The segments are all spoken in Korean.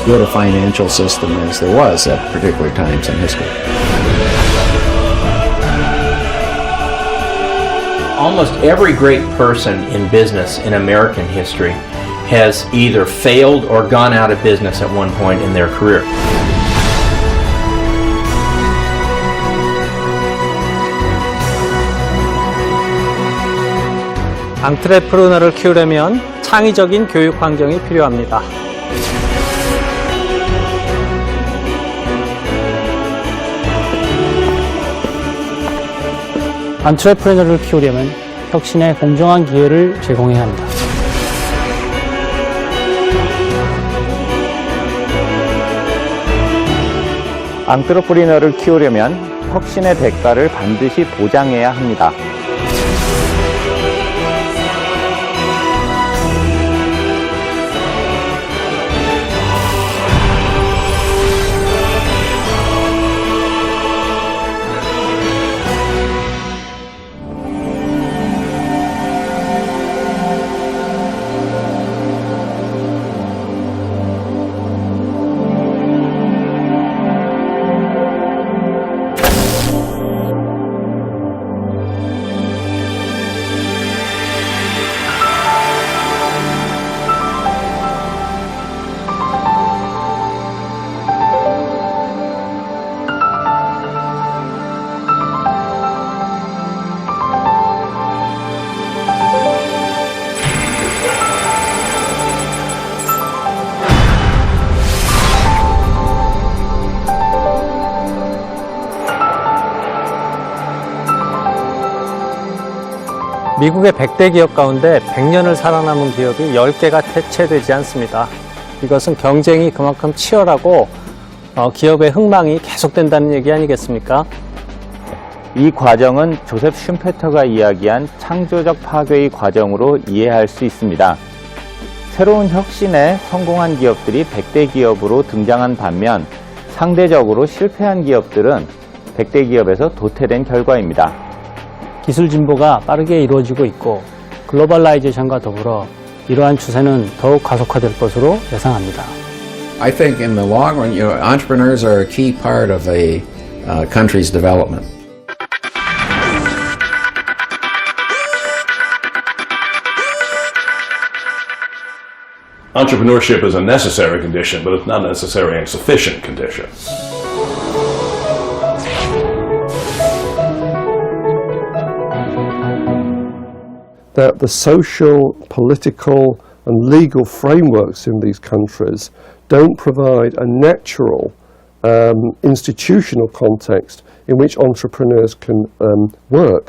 good a financial system as there was at particular times in history. Almost every great person in business in American history has either failed or gone out of business at one point in their career. 앙트레프르너를 키우려면 창의적인 교육 환경이 필요합니다. 안트레프레너를 키우려면 혁신에 공정한 기회를 제공해야 합니다. 앙트레프리너를 키우려면 혁신의 대가를 반드시 보장해야 합니다. 미국의 100대 기업 가운데 100년을 살아남은 기업이 10개가 퇴체되지 않습니다. 이것은 경쟁이 그만큼 치열하고 기업의 흥망이 계속된다는 얘기 아니겠습니까? 이 과정은 조셉 슌페터가 이야기한 창조적 파괴의 과정으로 이해할 수 있습니다. 새로운 혁신에 성공한 기업들이 100대 기업으로 등장한 반면 상대적으로 실패한 기업들은 100대 기업에서 도태된 결과입니다. 기술 진보가 빠르게 이루어지고 있고 글로벌라이제이션과 더불어 이러한 추세는 더욱 가속화될 것으로 예상합니다. I think in the long run, entrepreneurs are a key part of a country's development. Entrepreneurship is a necessary condition, but it's not necessarily a sufficient condition. That the social, political and legal frameworks in these countries don't provide a natural institutional context in which entrepreneurs can work.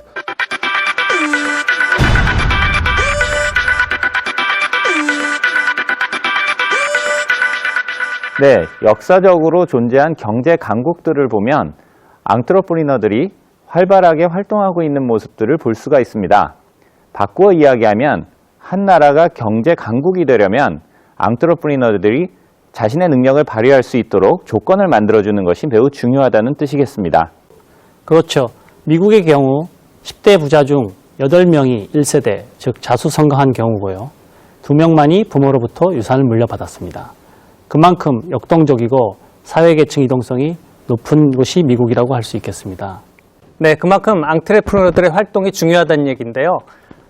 네, 역사적으로 존재한 경제 강국들을 보면 앙트레프리너들이 활발하게 활동하고 있는 모습들을 볼 수가 있습니다. 바꾸어 이야기하면 한 나라가 경제 강국이 되려면 앙트레프리너들이 자신의 능력을 발휘할 수 있도록 조건을 만들어주는 것이 매우 중요하다는 뜻이겠습니다. 그렇죠. 미국의 경우 10대 부자 중 8명이 1세대, 즉 자수성가한 경우고요. 2명만이 부모로부터 유산을 물려받았습니다. 그만큼 역동적이고 사회계층 이동성이 높은 곳이 미국이라고 할 수 있겠습니다. 네, 그만큼 앙트레프르너들의 활동이 중요하다는 얘기인데요.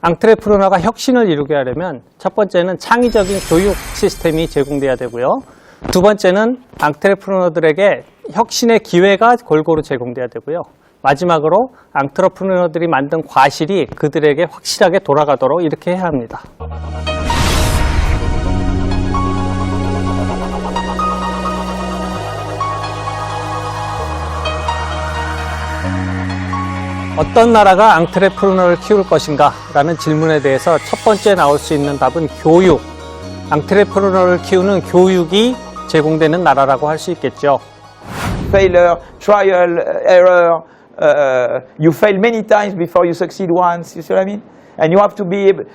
앙트레프르너가 혁신을 이루게 하려면 첫 번째는 창의적인 교육 시스템이 제공돼야 되고요. 두 번째는 앙트레프르너들에게 혁신의 기회가 골고루 제공돼야 되고요. 마지막으로 앙트레프르너들이 만든 과실이 그들에게 확실하게 돌아가도록 이렇게 해야 합니다. 어떤 나라가 앙트레프르너를 키울 것인가 라는 질문에 대해서 첫 번째 나올 수 있는 답은 교육. 앙트레프르너를 키우는 교육이 제공되는 나라라고 할 수 있겠죠. Failure, trial, error, you fail many times before you succeed once, you see what I mean? And you have to be able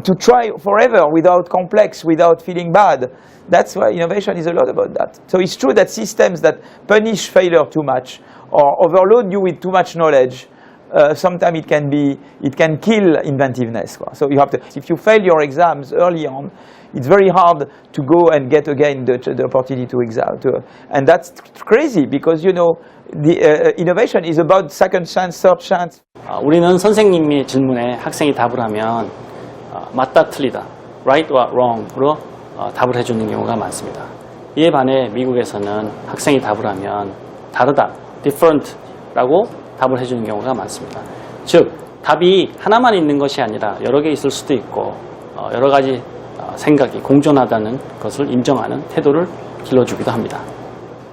to try forever without complex, without feeling bad. That's why innovation is a lot about that. So it's true that systems that punish failure too much or overload you with too much knowledge sometimes it can kill inventiveness. So you have to, if you fail your exams early on, it's very hard to go and get again the opportunity to exam. And that's crazy because, you know, the innovation is about second chance, third chance. 우리는 선생님이 질문에 학생이 답을 하면 맞다 틀리다, right와 wrong으로 답을 해주는 경우가 많습니다. 이에 반해 미국에서는 학생이 답을 하면 다르다, different라고 답을 해주는 경우가 많습니다. 즉 답이 하나만 있는 것이 아니라 여러 개 있을 수도 있고 여러 가지 생각이 공존하다는 것을 인정하는 태도를 길러주기도 합니다.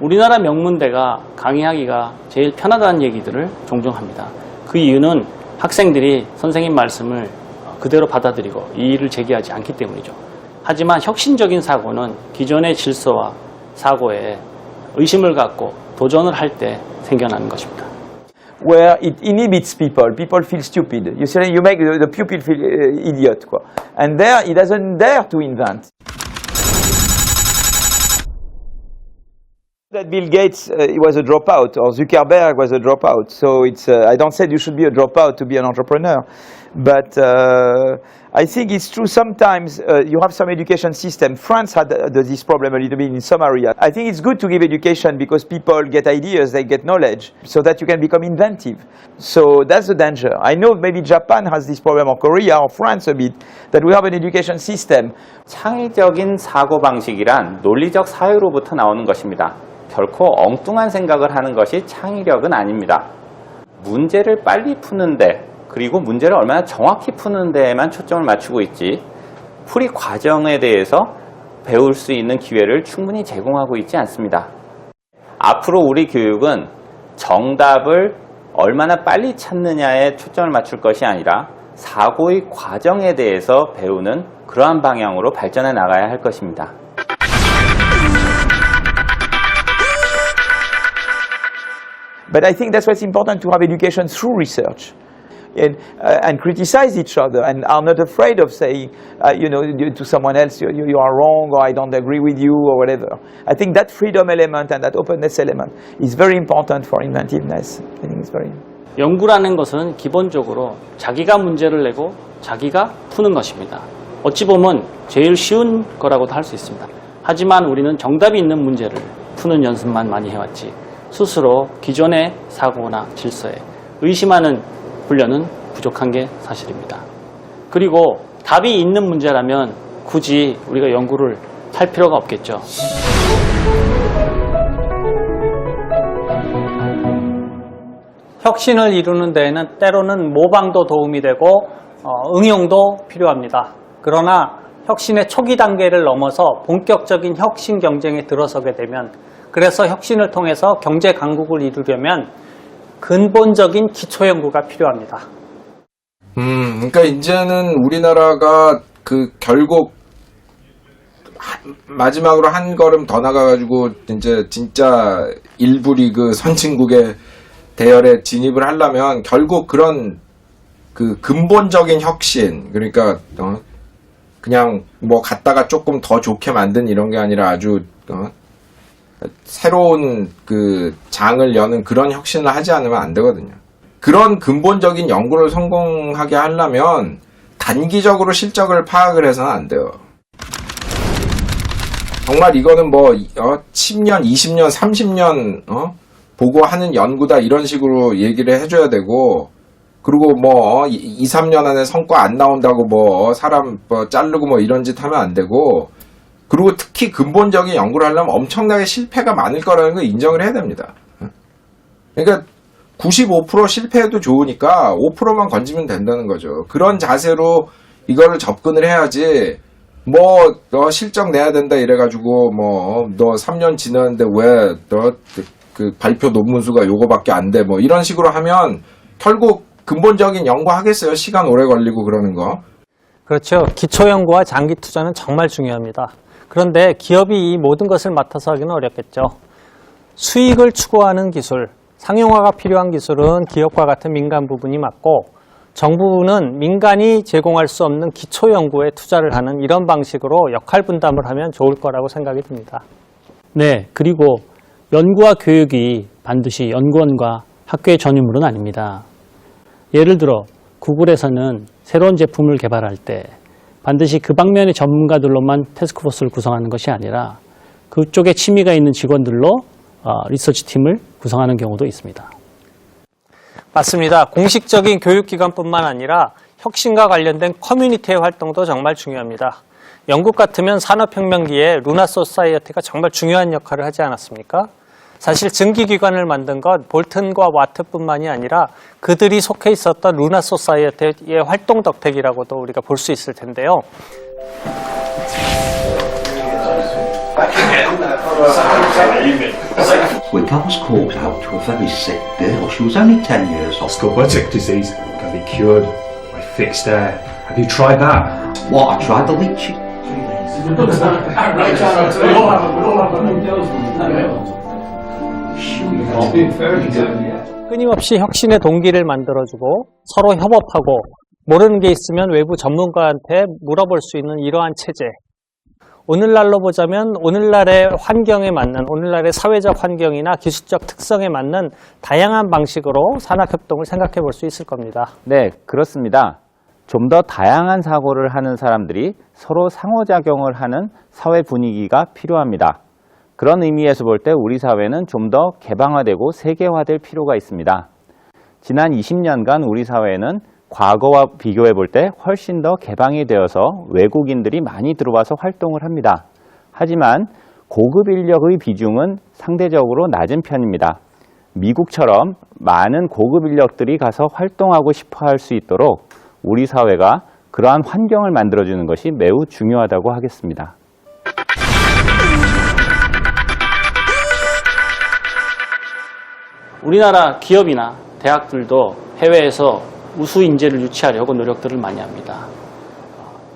우리나라 명문대가 강의하기가 제일 편하다는 얘기들을 종종 합니다. 그 이유는 학생들이 선생님 말씀을 그대로 받아들이고 이의를 제기하지 않기 때문이죠. 하지만 혁신적인 사고는 기존의 질서와 사고에 의심을 갖고 도전을 할 때 생겨나는 것입니다. Where it inhibits people. People feel stupid. You see, you make the pupil feel idiot. Quoi. And there, he doesn't dare to invent. That Bill Gates he was a dropout, or Zuckerberg was a dropout. So it's, I don't say you should be a dropout to be an entrepreneur. But I think it's true sometimes you have some education system. France had this problem a little bit in some area. I think it's good to give education because people get ideas, they get knowledge, so that you can become inventive. So that's the danger. I know maybe Japan has this problem, or Korea, or France a bit, that we have an education system. 창의적인 사고방식이란 논리적 사유로부터 나오는 것입니다. 결코 엉뚱한 생각을 하는 것이 창의력은 아닙니다. 문제를 빨리 푸는데 그리고 문제를 얼마나 정확히 푸는 데에만 초점을 맞추고 있지 풀이 과정에 대해서 배울 수 있는 기회를 충분히 제공하고 있지 않습니다. 앞으로 우리 교육은 정답을 얼마나 빨리 찾느냐에 초점을 맞출 것이 아니라 사고의 과정에 대해서 배우는 그러한 방향으로 발전해 나가야 할 것입니다. But I think that's why it's important to have education through research. And criticize each other and are not afraid of saying, you know, to someone else, you are wrong, or I don't agree with you, or whatever. I think that freedom element and that openness element is very important for inventiveness. I think it's very. 연구라는 것은 기본적으로 자기가 문제를 내고 자기가 푸는 것입니다. 어찌 보면 제일 쉬운 거라고도 할 수 있습니다. 하지만 우리는 정답이 있는 문제를 푸는 연습만 많이 해왔지 스스로 기존의 사고나 질서에 의심하는 훈련은 부족한 게 사실입니다. 그리고 답이 있는 문제라면 굳이 우리가 연구를 할 필요가 없겠죠. 혁신을 이루는 데에는 때로는 모방도 도움이 되고 응용도 필요합니다. 그러나 혁신의 초기 단계를 넘어서 본격적인 혁신 경쟁에 들어서게 되면 그래서 혁신을 통해서 경제 강국을 이루려면 근본적인 기초 연구가 필요합니다. 그러니까 이제는 우리나라가 결국 마지막으로 한 걸음 더 나가가지고 이제 진짜 일부 리그 선진국의 대열에 진입을 하려면 결국 그런 근본적인 혁신, 그러니까 그냥 뭐 갖다가 조금 더 좋게 만든 이런 게 아니라 아주 새로운 장을 여는 그런 혁신을 하지 않으면 안 되거든요. 그런 근본적인 연구를 성공하게 하려면 단기적으로 실적을 파악을 해서는 안 돼요. 정말 이거는 뭐 10년, 20년, 30년 보고 하는 연구다 이런 식으로 얘기를 해줘야 되고, 그리고 뭐 2, 3년 안에 성과 안 나온다고 뭐 사람 자르고 뭐 이런 짓 하면 안 되고, 그리고 특히 근본적인 연구를 하려면 엄청나게 실패가 많을 거라는 걸 인정을 해야 됩니다. 그러니까 95% 실패해도 좋으니까 5%만 건지면 된다는 거죠. 그런 자세로 이거를 접근을 해야지, 뭐 너 실적 내야 된다 이래가지고 뭐 너 3년 지났는데 왜 너 발표 논문 수가 요거밖에 안 돼 뭐 이런 식으로 하면 결국 근본적인 연구 하겠어요? 시간 오래 걸리고 그러는 거. 그렇죠. 기초 연구와 장기 투자는 정말 중요합니다. 그런데 기업이 이 모든 것을 맡아서 하기는 어렵겠죠. 수익을 추구하는 기술, 상용화가 필요한 기술은 기업과 같은 민간 부분이 맡고, 정부는 민간이 제공할 수 없는 기초 연구에 투자를 하는 이런 방식으로 역할 분담을 하면 좋을 거라고 생각이 듭니다. 네, 그리고 연구와 교육이 반드시 연구원과 학교의 전유물은 아닙니다. 예를 들어 구글에서는 새로운 제품을 개발할 때 반드시 그 방면의 전문가들로만 태스크포스를 구성하는 것이 아니라 그쪽에 취미가 있는 직원들로 리서치 팀을 구성하는 경우도 있습니다. 맞습니다. 공식적인 교육기관뿐만 아니라 혁신과 관련된 커뮤니티의 활동도 정말 중요합니다. 영국 같으면 산업혁명기에 루나 소사이어티가 정말 중요한 역할을 하지 않았습니까? 사실 증기기관을 만든 건 볼튼과 와트뿐만이 아니라 그들이 속해 있었던 루나 소사이어티의 활동 덕택이라고도 우리가 볼 수 있을 텐데요. When I was called out to a very sick girl, she was only 10 years old. Scopotic disease can be cured by fixed air. Have you tried that? What, I tried the leeching? 끊임없이 혁신의 동기를 만들어주고 서로 협업하고 모르는 게 있으면 외부 전문가한테 물어볼 수 있는 이러한 체제. 오늘날로 보자면 오늘날의 환경에 맞는, 오늘날의 사회적 환경이나 기술적 특성에 맞는 다양한 방식으로 산학협동을 생각해 볼 수 있을 겁니다. 네, 그렇습니다. 좀 더 다양한 사고를 하는 사람들이 서로 상호작용을 하는 사회 분위기가 필요합니다. 그런 의미에서 볼 때 우리 사회는 좀 더 개방화되고 세계화될 필요가 있습니다. 지난 20년간 우리 사회는 과거와 비교해 볼 때 훨씬 더 개방이 되어서 외국인들이 많이 들어와서 활동을 합니다. 하지만 고급 인력의 비중은 상대적으로 낮은 편입니다. 미국처럼 많은 고급 인력들이 가서 활동하고 싶어 할 수 있도록 우리 사회가 그러한 환경을 만들어주는 것이 매우 중요하다고 하겠습니다. 우리나라 기업이나 대학들도 해외에서 우수 인재를 유치하려고 노력들을 많이 합니다.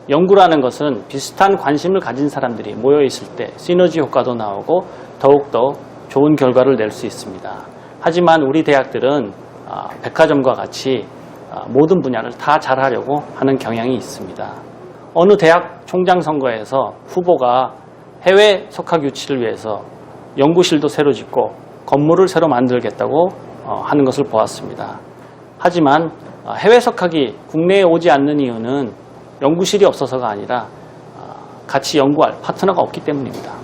연구라는 것은 비슷한 관심을 가진 사람들이 모여 있을 때 시너지 효과도 나오고 더욱더 좋은 결과를 낼 수 있습니다. 하지만 우리 대학들은 백화점과 같이 모든 분야를 다 잘하려고 하는 경향이 있습니다. 어느 대학 총장 선거에서 후보가 해외 석학 유치를 위해서 연구실도 새로 짓고 건물을 새로 만들겠다고 하는 것을 보았습니다. 하지만 해외 석학이 국내에 오지 않는 이유는 연구실이 없어서가 아니라 같이 연구할 파트너가 없기 때문입니다.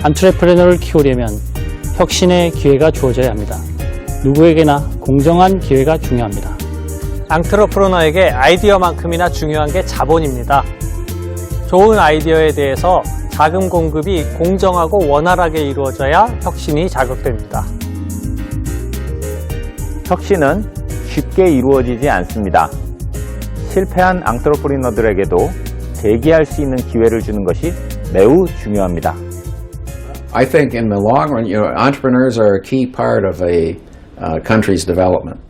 안트레프레너를 키우려면 혁신의 기회가 주어져야 합니다. 누구에게나 공정한 기회가 중요합니다. 앙트러프로너에게 아이디어만큼이나 중요한 게 자본입니다. 좋은 아이디어에 대해서 자금 공급이 공정하고 원활하게 이루어져야 혁신이 자극됩니다. 혁신은 쉽게 이루어지지 않습니다. 실패한 앙트레프리너들에게도 재기할 수 있는 기회를 주는 것이 매우 중요합니다. I think in the long run, entrepreneurs are a key part of a country's development.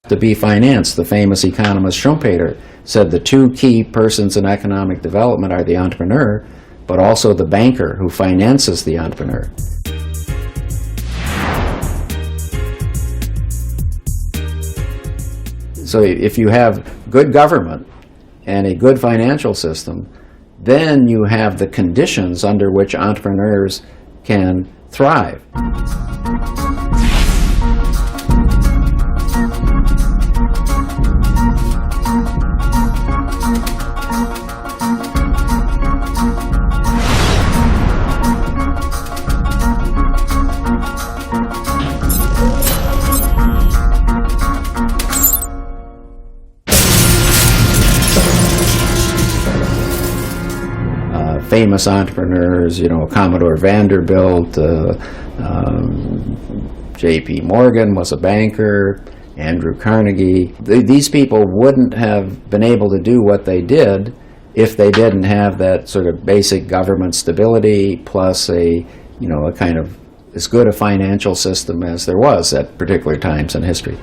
To be financed, the famous economist Schumpeter said the two key persons in economic development are the entrepreneur, but also the banker who finances the entrepreneur. So if you have good government and a good financial system, then you have the conditions under which entrepreneurs can thrive. Famous entrepreneurs, Commodore Vanderbilt, J.P. Morgan was a banker, Andrew Carnegie. These people wouldn't have been able to do what they did if they didn't have that sort of basic government stability plus a kind of as good a financial system as there was at particular times in history.